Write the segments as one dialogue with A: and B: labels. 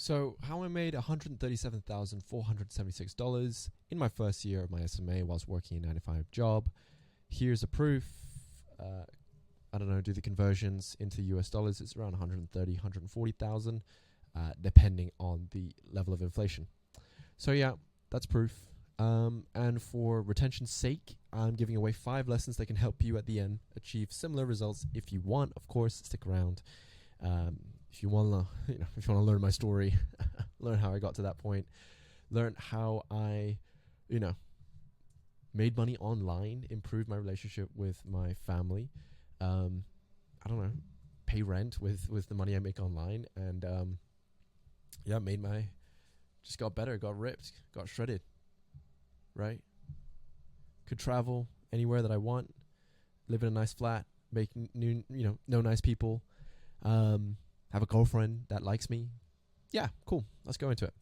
A: So how I made $137,476 in my first year of my SMA whilst working a 9-to-5 job. Here's a proof. I don't know, do the conversions into US dollars. It's around 130, 140,000, depending on the level of inflation. So yeah, that's proof. And for retention's sake, I'm giving away 5 lessons that can help you at the end achieve similar results. If you want, of course, stick around. If you want to, learn my story, learn how I got to that point, learn how I, made money online, improved my relationship with my family. I don't know, pay rent with the money I make online, and just got better, got ripped, got shredded. Right? Could travel anywhere that I want, live in a nice flat, make know nice people, have a girlfriend that likes me. Yeah, cool. Let's go into it.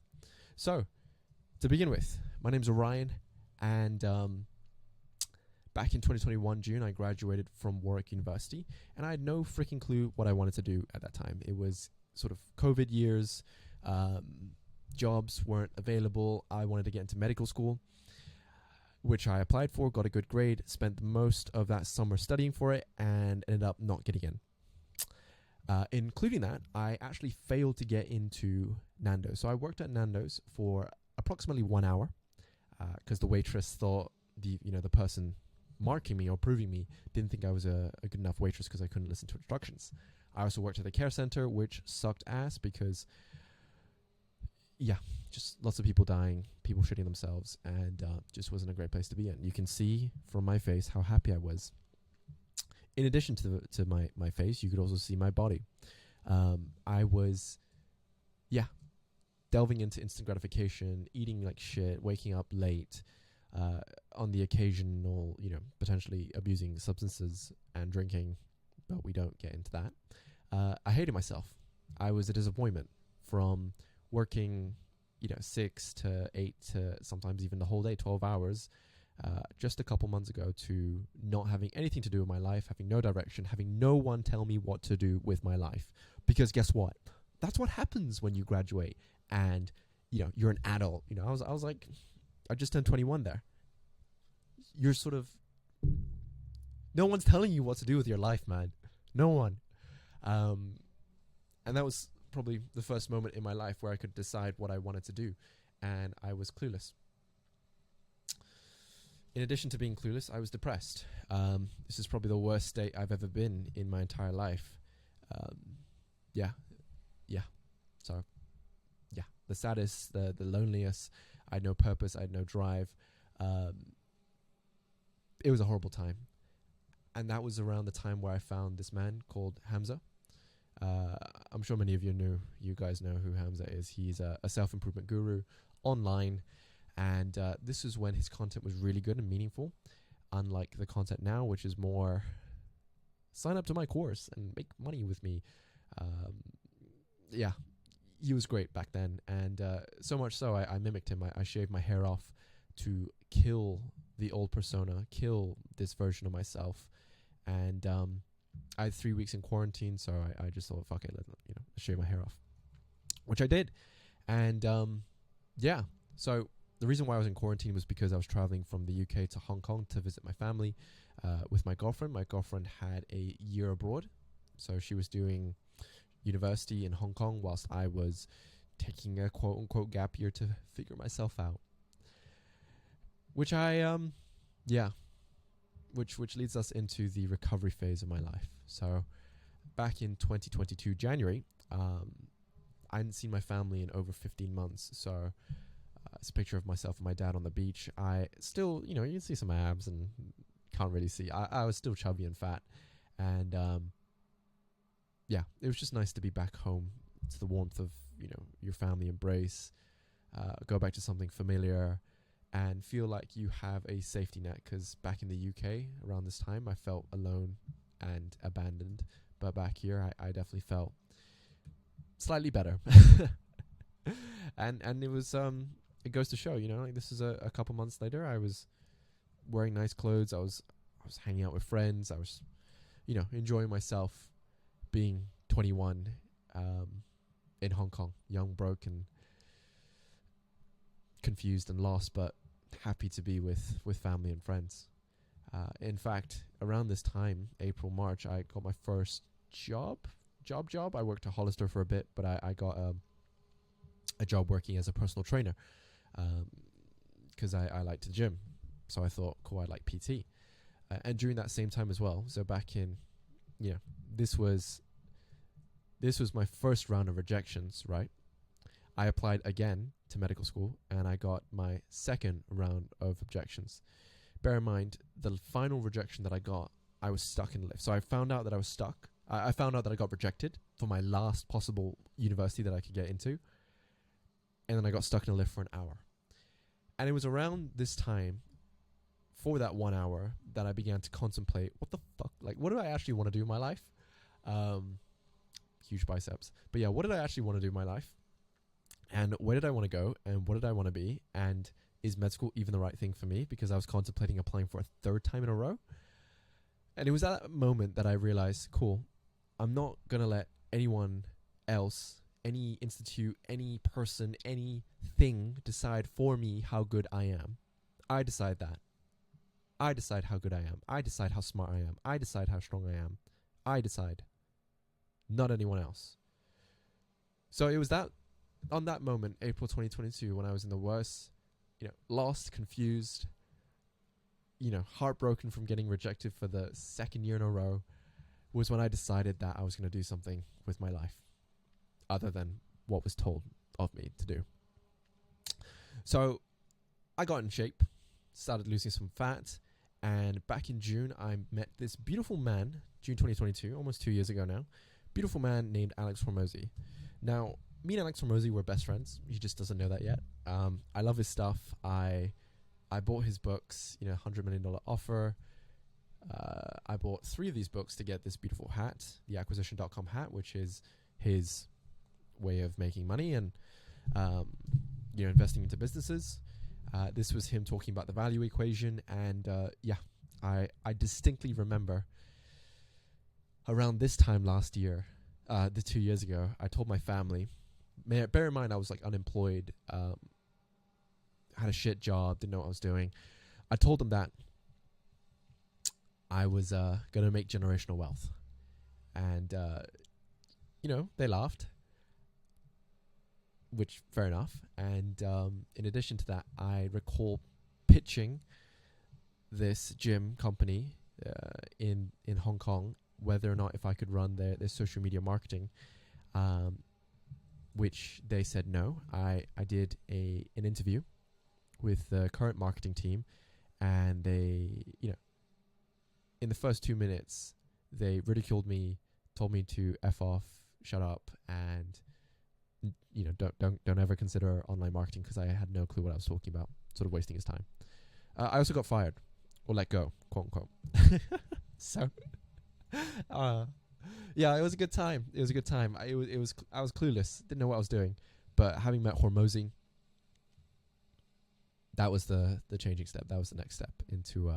A: So, to begin with, my name's Orien, and back in 2021 June, I graduated from Warwick University, and I had no freaking clue what I wanted to do at that time. It was sort of COVID years, jobs weren't available. I wanted to get into medical school, which I applied for, got a good grade, spent most of that summer studying for it, and ended up not getting in. Including that, I actually failed to get into Nando's. So I worked at Nando's for approximately 1 hour, because the waitress thought the person marking me or approving me didn't think I was a good enough waitress because I couldn't listen to instructions. I also worked at the care center, which sucked ass because, just lots of people dying, people shitting themselves, and just wasn't a great place to be in. You can see from my face how happy I was. In addition to my face, you could also see my body. I was, delving into instant gratification, eating like shit, waking up late, on the occasional, potentially abusing substances and drinking, but we don't get into that. I hated myself. I was a disappointment from working 6 to 8 to sometimes even the whole day, 12 hours, just a couple months ago, to not having anything to do with my life, having no direction, having no one tell me what to do with my life. Because guess what? That's what happens when you graduate and, you're an adult. I was like, I just turned 21 there. You're sort of, no one's telling you what to do with your life, man. No one. And that was probably the first moment in my life where I could decide what I wanted to do, and I was clueless. In addition to being clueless, I was depressed. This is probably the worst state I've ever been in my entire life. So, the saddest, the loneliest. I had no purpose. I had no drive. It was a horrible time, and that was around the time where I found this man called Hamza. I'm sure many of you guys know who Hamza is. He's a self-improvement guru online, and this is when his content was really good and meaningful, unlike the content now, which is more sign up to my course and make money with me. He was great back then, and so much so I mimicked him. I shaved my hair off to kill the old persona, kill this version of myself, and I had 3 weeks in quarantine, so I just thought, fuck it, shave my hair off, which I did. And so the reason why I was in quarantine was because I was traveling from the UK to Hong Kong to visit my family with my girlfriend. My girlfriend had a year abroad, so she was doing university in Hong Kong whilst I was taking a quote-unquote gap year to figure myself out, which which leads us into the recovery phase of my life. So back in 2022 January, I hadn't seen my family in over 15 months. So it's a picture of myself and my dad on the beach. I still, you can see some abs and can't really see. I was still chubby and fat. And it was just nice to be back home to the warmth of, your family embrace, go back to something familiar, and feel like you have a safety net. Because back in the UK around this time, I felt alone and abandoned. But back here, I definitely felt slightly better. and it was, it goes to show, this is a couple months later. I was wearing nice clothes. I was hanging out with friends. I was, enjoying myself being 21. in Hong Kong, young, broke, and confused and lost, but happy to be with family and friends. In fact, around this time, April, March, I got my first job. I worked at Hollister for a bit, but I got a job working as a personal trainer because I liked the gym. So I thought, cool, I like PT. And during that same time as well, so back in, this was my first round of rejections, right? I applied again to medical school, and I got my second round of objections. Bear in mind, the final rejection that I got, I was stuck in the lift. So I found out that I was stuck. I found out that I got rejected for my last possible university that I could get into. And then I got stuck in a lift for an hour. And it was around this time, for that 1 hour, that I began to contemplate, what the fuck? Like, what do I actually want to do in my life? Huge biceps. But yeah, what did I actually want to do in my life? And where did I want to go? And what did I want to be? And is med school even the right thing for me? Because I was contemplating applying for a third time in a row. And it was at that moment that I realized, cool, I'm not going to let anyone else, any institute, any person, anything decide for me how good I am. I decide that. I decide how good I am. I decide how smart I am. I decide how strong I am. I decide. Not anyone else. So it was that, on that moment, April 2022, when I was in the worst, lost, confused, heartbroken from getting rejected for the second year in a row, was when I decided that I was going to do something with my life other than what was told of me to do. So I got in shape, started losing some fat, and back in June, I met this beautiful man, June 2022, almost 2 years ago now, beautiful man named Alex Hormozy. Now, me and Alex Hormozy were best friends. He just doesn't know that yet. I love his stuff. I bought his books, $100 million offer. I bought 3 of these books to get this beautiful hat, the acquisition.com hat, which is his way of making money and, investing into businesses. This was him talking about the value equation. And I distinctly remember around this time last year, the 2 years ago, I told my family, bear in mind I was like unemployed, had a shit job, didn't know what I was doing. I told them that I was going to make generational wealth. And, they laughed, which fair enough. And in addition to that, I recall pitching this gym company in Hong Kong, whether or not if I could run their social media marketing, which they said no. I did an interview with the current marketing team, and they, in the first 2 minutes, they ridiculed me, told me to F off, shut up, and don't ever consider online marketing, because I had no clue what I was talking about, sort of wasting his time. I also got fired, or let go, quote unquote. So, yeah, it was a good time. I was clueless, didn't know what I was doing, but having met Hormozy, that was the changing step. That was the next step into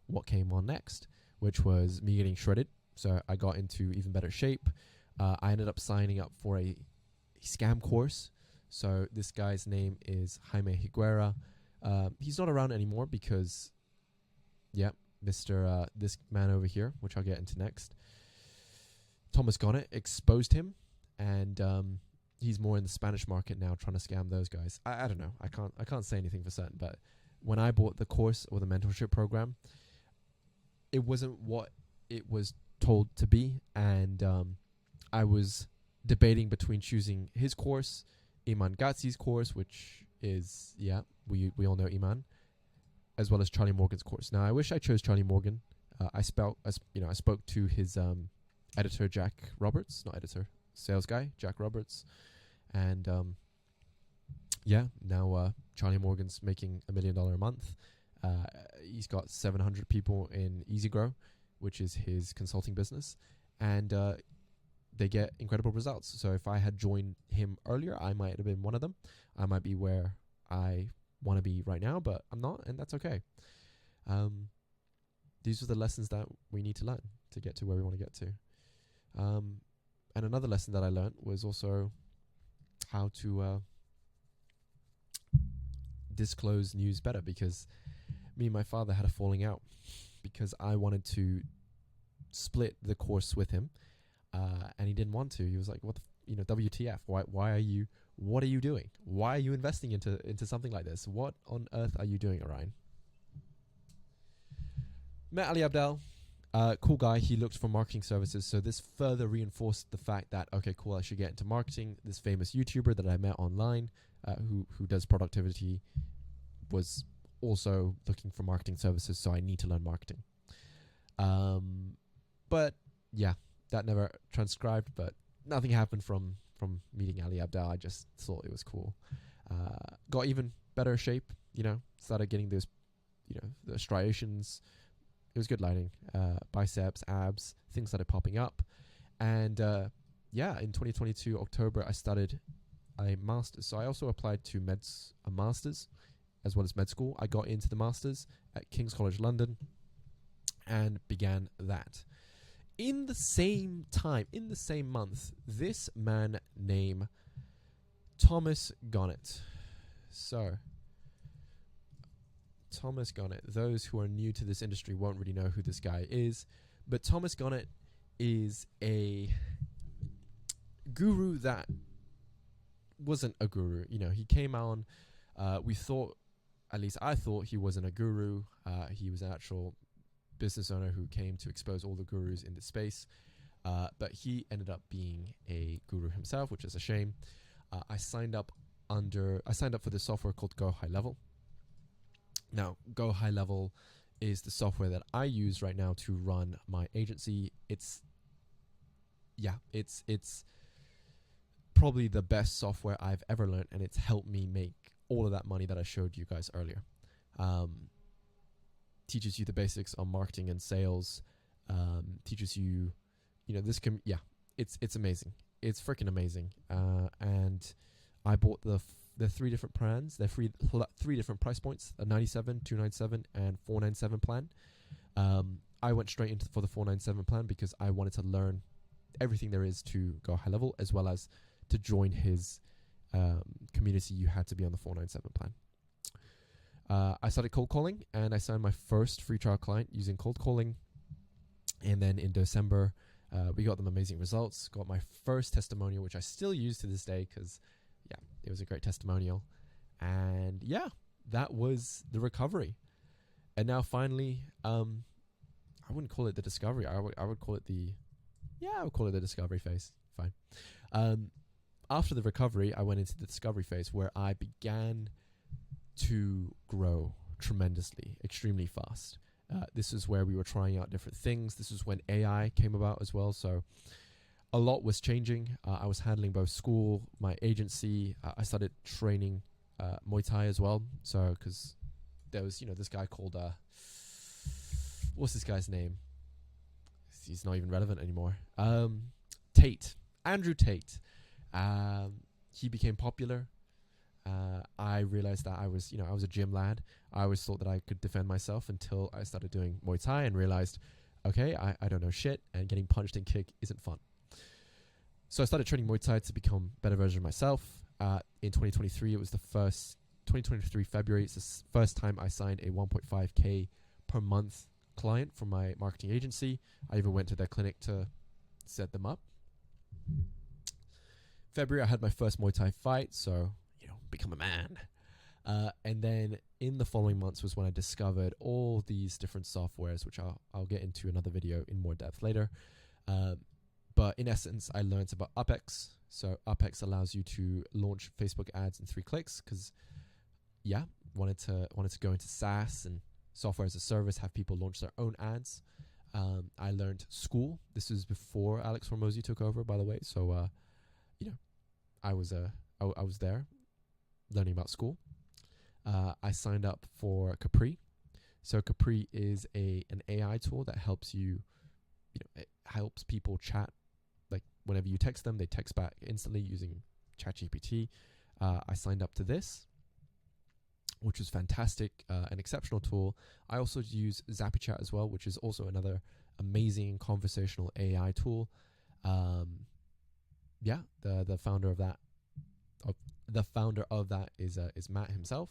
A: what came on next, which was me getting shredded. So I got into even better shape. I ended up signing up for a scam course. So this guy's name is Jaime Higuera. He's not around anymore because, this man over here, which I'll get into next, Thomas Gonnet, exposed him, and he's more in the Spanish market now, trying to scam those guys. I don't know. I can't say anything for certain, but when I bought the course or the mentorship program, it wasn't what it was told to be, and I was debating between choosing his course, Iman Ghazi's course, which is we all know Iman, as well as Charlie Morgan's course. Now I wish I chose Charlie Morgan. I spoke to his editor, Jack Roberts, not editor, sales guy, Jack Roberts, and now Charlie Morgan's making $1 million a month. He's got 700 people in EasyGrow, which is his consulting business, and they get incredible results. So if I had joined him earlier, I might have been one of them. I might be where I want to be right now, but I'm not, and that's okay. These are the lessons that we need to learn to get to where we want to get to. And another lesson that I learned was also how to disclose news better, because me and my father had a falling out because I wanted to split the course with him, and he didn't want to. He was like, "What, WTF? Why are you? What are you doing? Why are you investing into something like this? What on earth are you doing, Orien?" Met Ali Abdaal, cool guy. He looked for marketing services, so this further reinforced the fact that, okay, cool, I should get into marketing. This famous YouTuber that I met online, who does productivity, was also looking for marketing services, so I need to learn marketing. But yeah, that never transcribed, but nothing happened from meeting Ali Abdaal. I just thought it was cool. Got even better shape, started getting those, the striations. It was good lighting, biceps, abs, things started popping up. And in 2022, October, I started a master's. So I also applied to a master's as well as med school. I got into the master's at King's College London and began that. In the same time, in the same month, this man named Thomas Gonnett. So, Thomas Gonnett, those who are new to this industry won't really know who this guy is, but Thomas Gonnett is a guru that wasn't a guru. He came on, we thought, at least I thought he wasn't a guru. He was an actual business owner who came to expose all the gurus in the space, but he ended up being a guru himself, which is a shame. I signed up for this software called GoHighLevel. Now, GoHighLevel is the software that I use right now to run my agency. It's probably the best software I've ever learned, and it's helped me make all of that money that I showed you guys earlier. Teaches you the basics on marketing and sales. Teaches you, it's amazing. It's freaking amazing. And I bought the 3 different plans. They're 3 different price points: a 97, 297, and 497 plan. I went straight for the 497 plan because I wanted to learn everything there is to GoHighLevel, as well as to join his community. You had to be on the 497 plan. I started cold calling, and I signed my first free trial client using cold calling. And then in December, we got them amazing results. Got my first testimonial, which I still use to this day because, it was a great testimonial. And that was the recovery. And now finally, I wouldn't call it the discovery. I would call it the discovery phase. Fine. After the recovery, I went into the discovery phase, where I began to grow tremendously, extremely fast. This is where we were trying out different things. This is when AI came about as well. So a lot was changing. I was handling both school, my agency. I started training Muay Thai as well. So because there was, this guy called, what's this guy's name? He's not even relevant anymore. Tate. Andrew Tate. He became popular. I realized that I was a gym lad. I always thought that I could defend myself until I started doing Muay Thai and realized, okay, I don't know shit, and getting punched and kicked isn't fun. So I started training Muay Thai to become a better version of myself. In 2023, it was 2023 February, it's the first time I signed a 1.5K per month client from my marketing agency. I even went to their clinic to set them up. February, I had my first Muay Thai fight, so become a man. And then in the following months was when I discovered all these different softwares, which I'll get into another video in more depth later. But in essence, I learned about UpX. So UpX allows you to launch Facebook ads in 3 clicks because, wanted to go into SaaS and software as a service, have people launch their own ads. I learned School. This is before Alex Hormozi took over, by the way. So, I was there learning about School. I signed up for Capri. So Capri is an AI tool that helps you, it helps people chat. Like whenever you text them, they text back instantly using ChatGPT. I signed up to this, which was fantastic, an exceptional tool. I also use ZappyChat as well, which is also another amazing conversational AI tool. The founder of that the founder of that is Matt himself.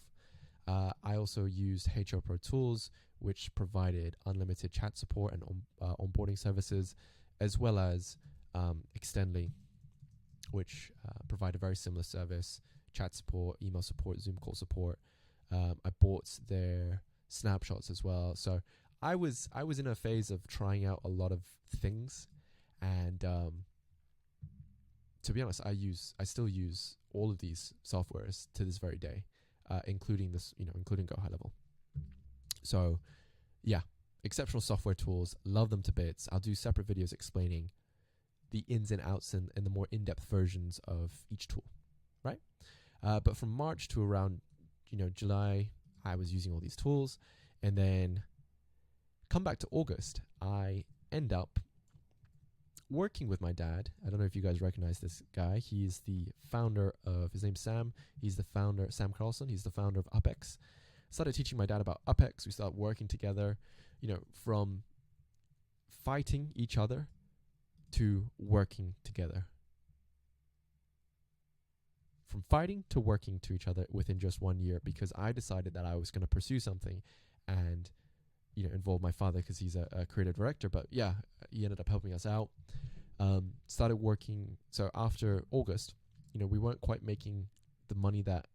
A: I also used HR Pro Tools, which provided unlimited chat support and onboarding services, as well as Extendly, which provide a very similar service: chat support, email support, Zoom call support. I bought their snapshots as well. So I was in a phase of trying out a lot of things, and to be honest, I still use all of these softwares to this very day, including GoHighLevel. So yeah, exceptional software tools, love them to bits. I'll do separate videos explaining the ins and outs and the more in-depth versions of each tool, right? But from March to around July, I was using all these tools, and then come back to August, I end up working with my dad. I don't know if you guys recognize this guy. He's the founder of, his name's Sam. He's the founder, Sam Carlson. He's the founder of UpX. Started teaching my dad about UpX. We started working together, from fighting each other to working together. From fighting to working to each other within just 1 year, because I decided that I was going to pursue something and involve my father, because he's a creative director. But yeah, he ended up helping us out. Started working. So after August, we weren't quite making the money that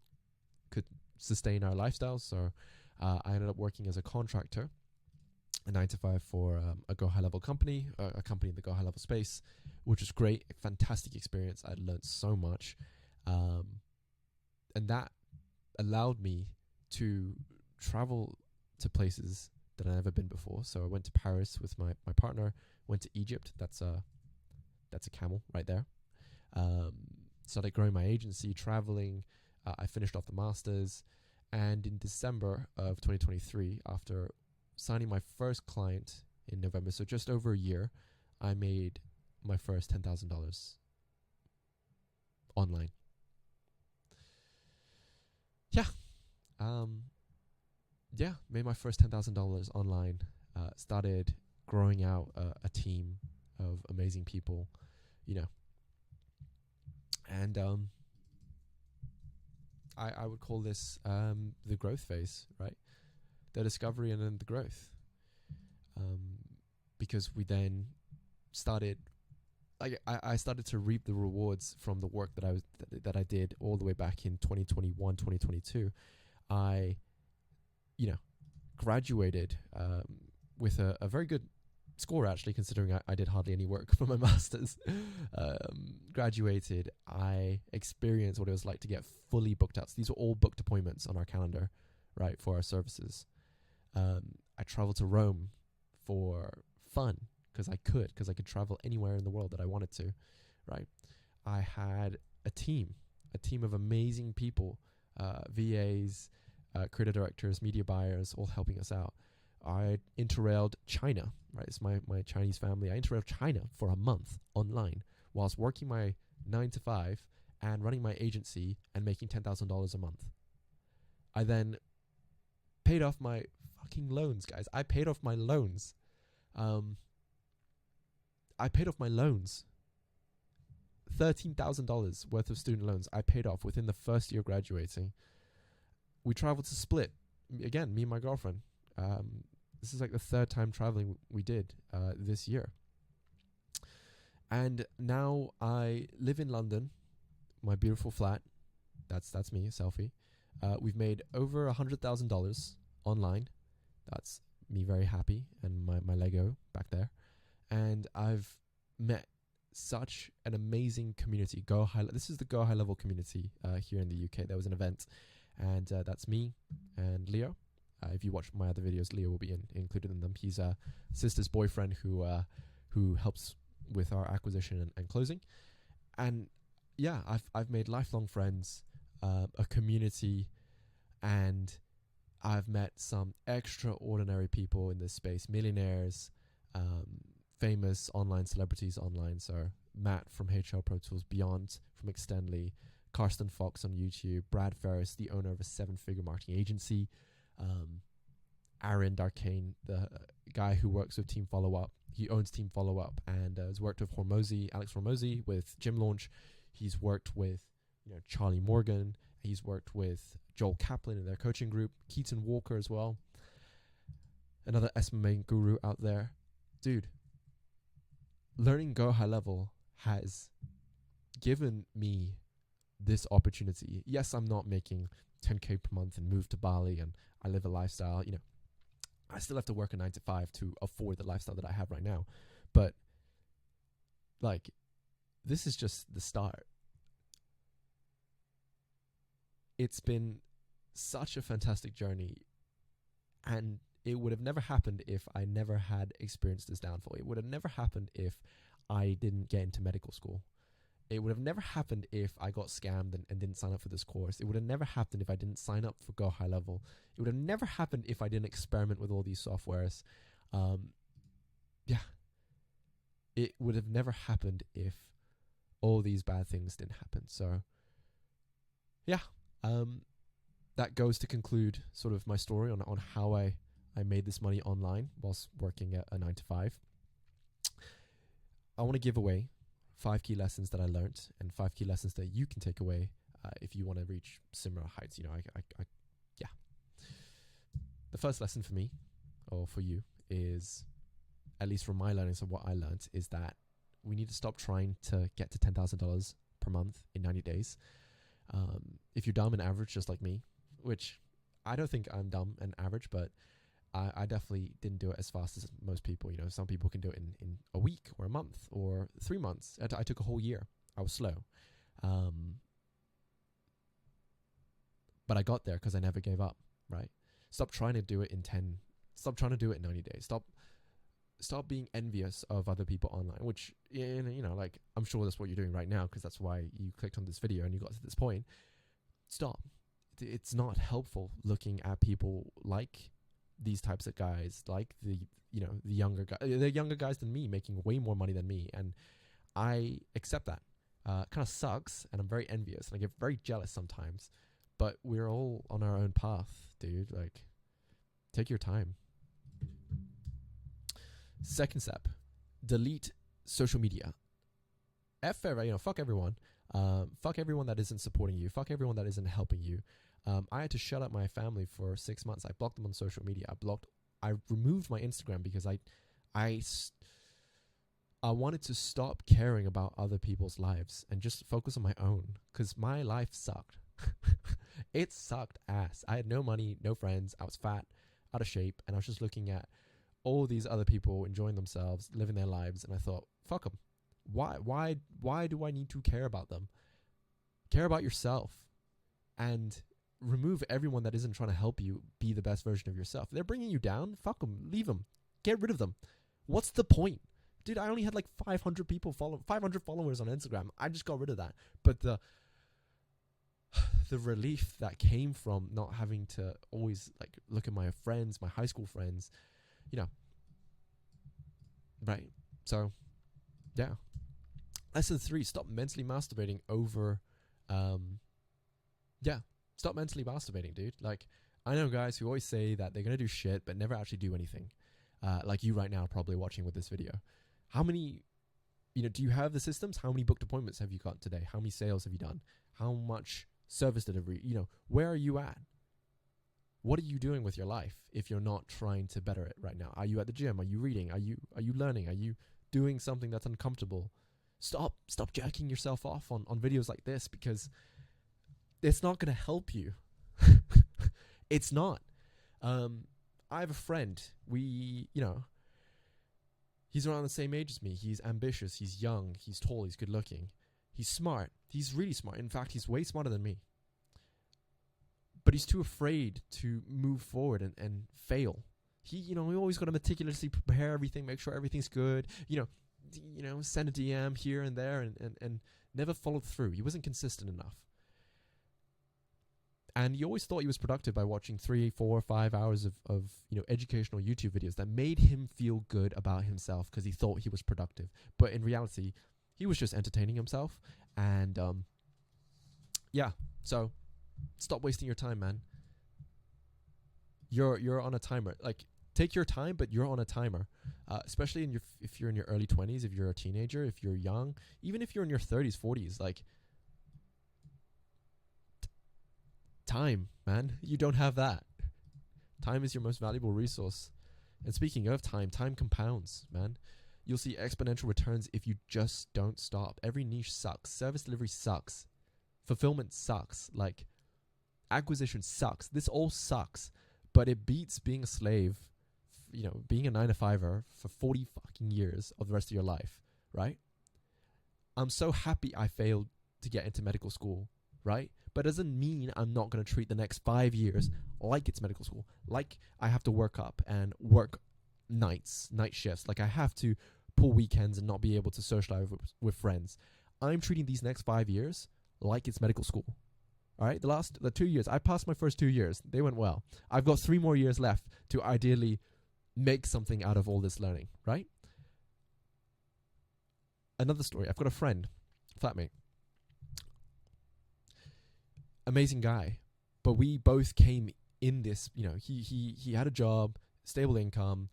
A: could sustain our lifestyles. So I ended up working as a contractor, a 9-to-5 for a GoHighLevel company, a company in the GoHighLevel space, which was great. A fantastic experience. I learned so much. And that allowed me to travel to places that I've never been before. So I went to Paris with my partner, went to Egypt. That's a camel right there. Started growing my agency, traveling. I finished off the masters. And in December of 2023, after signing my first client in November, so just over a year, I made my first $10,000 online. Made my first $10,000 online. Started growing out a team of amazing people, and I would call this the growth phase, right? The discovery and then the growth, because we then started. I started to reap the rewards from the work that I did all the way back in 2021, 2022. I, graduated with a very good score, actually, considering I did hardly any work for my master's. Graduated, I experienced what it was like to get fully booked out. So these were all booked appointments on our calendar, right, for our services. I traveled to Rome for fun, because I could travel anywhere in the world that I wanted to, right? I had a team of amazing people, VAs, creative directors, media buyers, all helping us out. I interrailed China, right? It's my Chinese family. I interrailed China for a month online whilst working my 9-to-5 and running my agency and making $10,000 a month. I then paid off my fucking loans, guys. I paid off my loans. $13,000 worth of student loans I paid off within the first year of graduating. We traveled to Split. Again, me and my girlfriend. This is like the third time traveling we did this year. And now I live in London, my beautiful flat. That's me, selfie. We've made over $100,000 online. That's me very happy, and my Lego back there. And I've met such an amazing community. This is the GoHighLevel community here in the UK. There was an event, and that's me and Leo. If you watch my other videos, Leo will be included in them. He's a sister's boyfriend who helps with our acquisition and closing. And yeah, I've made lifelong friends, a community, and I've met some extraordinary people in this space, millionaires, famous online celebrities online. So Matt from HR Pro Tools, Beyond from Extendly, Karsten Fox on YouTube, Brad Ferris, the owner of a 7-figure marketing agency, Aaron Darkane, the guy who works with Team Follow Up. He owns Team Follow Up and has worked with Alex Hormozy with Gym Launch. He's worked with Charlie Morgan. He's worked with Joel Kaplan in their coaching group, Keaton Walker as well, another SMA guru out there. Dude, learning GoHighLevel has given me this opportunity. Yes, I'm not making 10K per month and move to Bali and I live a lifestyle. I still have to work a 9 to 5 to afford the lifestyle that I have right now. But like, this is just the start. It's been such a fantastic journey, and it would have never happened if I never had experienced this downfall. It would have never happened if I didn't get into medical school. It would have never happened if I got scammed and didn't sign up for this course. It would have never happened if I didn't sign up for GoHighLevel. It would have never happened if I didn't experiment with all these softwares. It would have never happened if all these bad things didn't happen. So, that goes to conclude sort of my story on how I made this money online whilst working at a 9 to 5. I want to give away 5 key lessons that I learned and 5 key lessons that you can take away if you want to reach similar heights. The first lesson for me, or for you, is, at least from my learnings of what I learned, is that we need to stop trying to get to $10,000 per month in 90 days. If you're dumb and average, just like me, which I don't think I'm dumb and average, but I definitely didn't do it as fast as most people. Some people can do it in a week or a month or 3 months. I took a whole year. I was slow. But I got there because I never gave up, right? Stop trying to do it stop trying to do it in 90 days. Stop being envious of other people online, which, like, I'm sure that's what you're doing right now, because that's why you clicked on this video and you got to this point. Stop. It's not helpful looking at people like these types of guys, like the younger guys. They're younger guys than me, making way more money than me, and I accept that. Kind of sucks, and I'm very envious, and I get very jealous sometimes. But we're all on our own path, dude. Like, take your time. Second step, delete social media. Fuck everyone. Fuck everyone that isn't supporting you. Fuck everyone that isn't helping you. I had to shut up my family for 6 months. I blocked them on social media. I removed my Instagram because I wanted to stop caring about other people's lives and just focus on my own, because my life sucked. It sucked ass. I had no money, no friends. I was fat, out of shape, and I was just looking at all these other people enjoying themselves, living their lives, and I thought, fuck them. Why do I need to care about them? Care about yourself, and remove everyone that isn't trying to help you be the best version of yourself. They're bringing you down. Fuck them. Leave them. Get rid of them. What's the point? Dude, I only had like 500 followers on Instagram. I just got rid of that. But the relief that came from not having to always like look at my friends, my high school friends, right? So, yeah. Lesson 3, stop mentally masturbating over, stop mentally masturbating, dude. Like, I know guys who always say that they're going to do shit, but never actually do anything. Like you right now, probably watching with this video. How many, do you have the systems? How many booked appointments have you got today? How many sales have you done? How much service delivery? Where are you at? What are you doing with your life if you're not trying to better it right now? Are you at the gym? Are you reading? Are you learning? Are you doing something that's uncomfortable? Stop jerking yourself off on videos like this, because it's not going to help you. It's not. I have a friend. He's around the same age as me. He's ambitious. He's young. He's tall. He's good looking. He's smart. He's really smart. In fact, he's way smarter than me. But he's too afraid to move forward and fail. He always got to meticulously prepare everything, make sure everything's good. Send a DM here and there, and never followed through. He wasn't consistent enough. And he always thought he was productive by watching 3, 4, 5 hours of educational YouTube videos that made him feel good about himself because he thought he was productive. But in reality, he was just entertaining himself. And so stop wasting your time, man. You're on a timer. Like, take your time, but you're on a timer. Especially if you're in your early 20s, if you're a teenager, if you're young, even if you're in your 30s, 40s, like, time, man. You don't have that. Time is your most valuable resource. And speaking of time, time compounds, man. You'll see exponential returns if you just don't stop. Every niche sucks. Service delivery sucks. Fulfillment sucks. Like, acquisition sucks. This all sucks. But it beats being a slave, being a 9-to-5er for 40 fucking years of the rest of your life, right? I'm so happy I failed to get into medical school, right? But it doesn't mean I'm not going to treat the next 5 years like it's medical school. Like I have to work up and work night shifts. Like I have to pull weekends and not be able to socialize with friends. I'm treating these next 5 years like it's medical school. All right, the 2 years, I passed my first 2 years. They went well. I've got 3 more years left to ideally make something out of all this learning, right? Another story. I've got a friend, flatmate, amazing guy, but we both came in this. He had a job, stable income.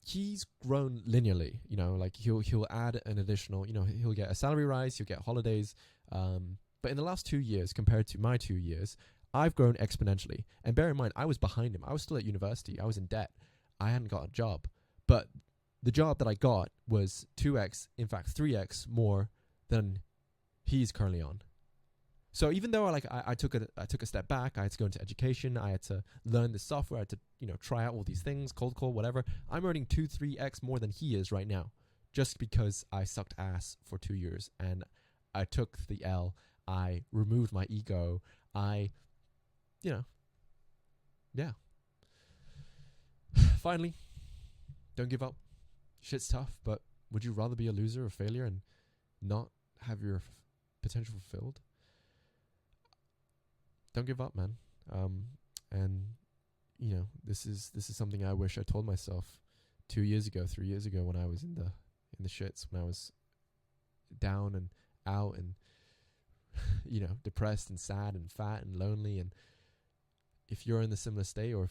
A: He's grown linearly. Like he'll add an additional. He'll get a salary rise. He'll get holidays. But in the last 2 years, compared to my 2 years, I've grown exponentially. And bear in mind, I was behind him. I was still at university. I was in debt. I hadn't got a job. But the job that I got was 2x, in fact 3x more than he's currently on. So even though I took a step back, I had to go into education, I had to learn the software, I had to try out all these things, cold call, whatever. I'm earning 2-3x more than he is right now, just because I sucked ass for 2 years and I took the L. I removed my ego. Yeah. Finally, don't give up. Shit's tough, but would you rather be a loser or failure and not have your potential fulfilled? Don't give up, man. And this is something I wish I told myself 2 years ago, 3 years ago, when I was in the shits, when I was down and out and depressed and sad and fat and lonely. And if you're in the similar state, or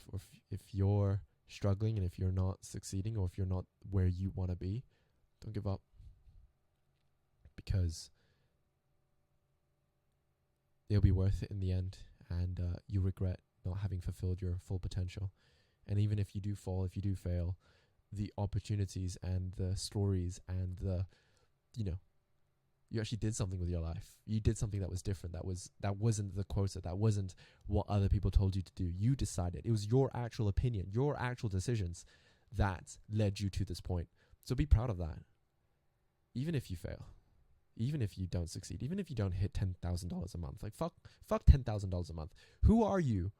A: if you're struggling and if you're not succeeding, or if you're not where you want to be, don't give up, because it'll be worth it in the end, and you regret not having fulfilled your full potential. And even if you do fall, if you do fail, the opportunities and the stories and the you actually did something with your life. You did something that was different. That wasn't the quota. That wasn't what other people told you to do. You decided. It was your actual opinion, your actual decisions that led you to this point. So be proud of that. Even if you fail, even if you don't succeed, even if you don't hit $10,000 a month, like fuck $10,000 a month. Who are you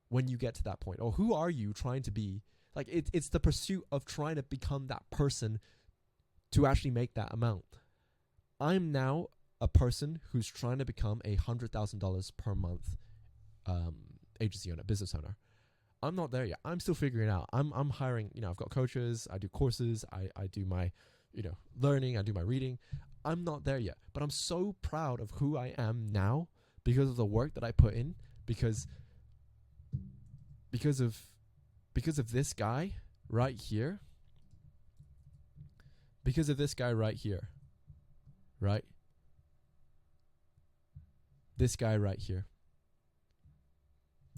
A: when you get to that point? Or who are you trying to be? Like it's the pursuit of trying to become that person to actually make that amount. I'm now a person who's trying to become a $100,000 per month agency owner, business owner. I'm not there yet. I'm still figuring it out. I'm hiring, I've got coaches, I do courses, I do my, learning, I do my reading. I'm not there yet, but I'm so proud of who I am now because of the work that I put in, because of this guy right here. Because of this guy right here. Right? This guy right here.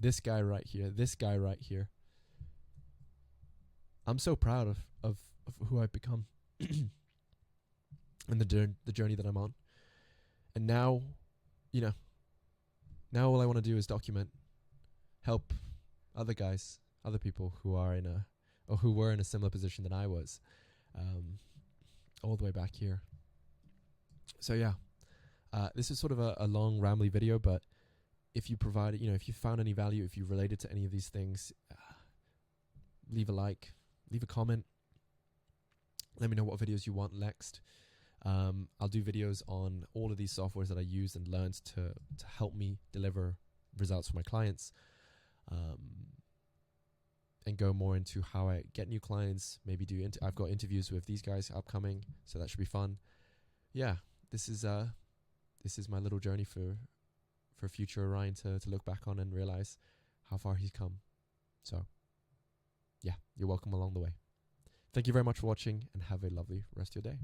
A: This guy right here. This guy right here. I'm so proud of who I've become and the journey that I'm on. And now, now all I want to do is document, help other guys, other people who are who were in a similar position than I was, all the way back here. So yeah, this is sort of a long rambly video, but if you provided, if you found any value, if you related to any of these things, leave a like, leave a comment. Let me know what videos you want next. I'll do videos on all of these softwares that I used and learned to help me deliver results for my clients, and go more into how I get new clients. Maybe I've got interviews with these guys upcoming, so that should be fun. Yeah. This is my little journey for future Orien to look back on and realize how far he's come. So, yeah, you're welcome along the way. Thank you very much for watching, and have a lovely rest of your day.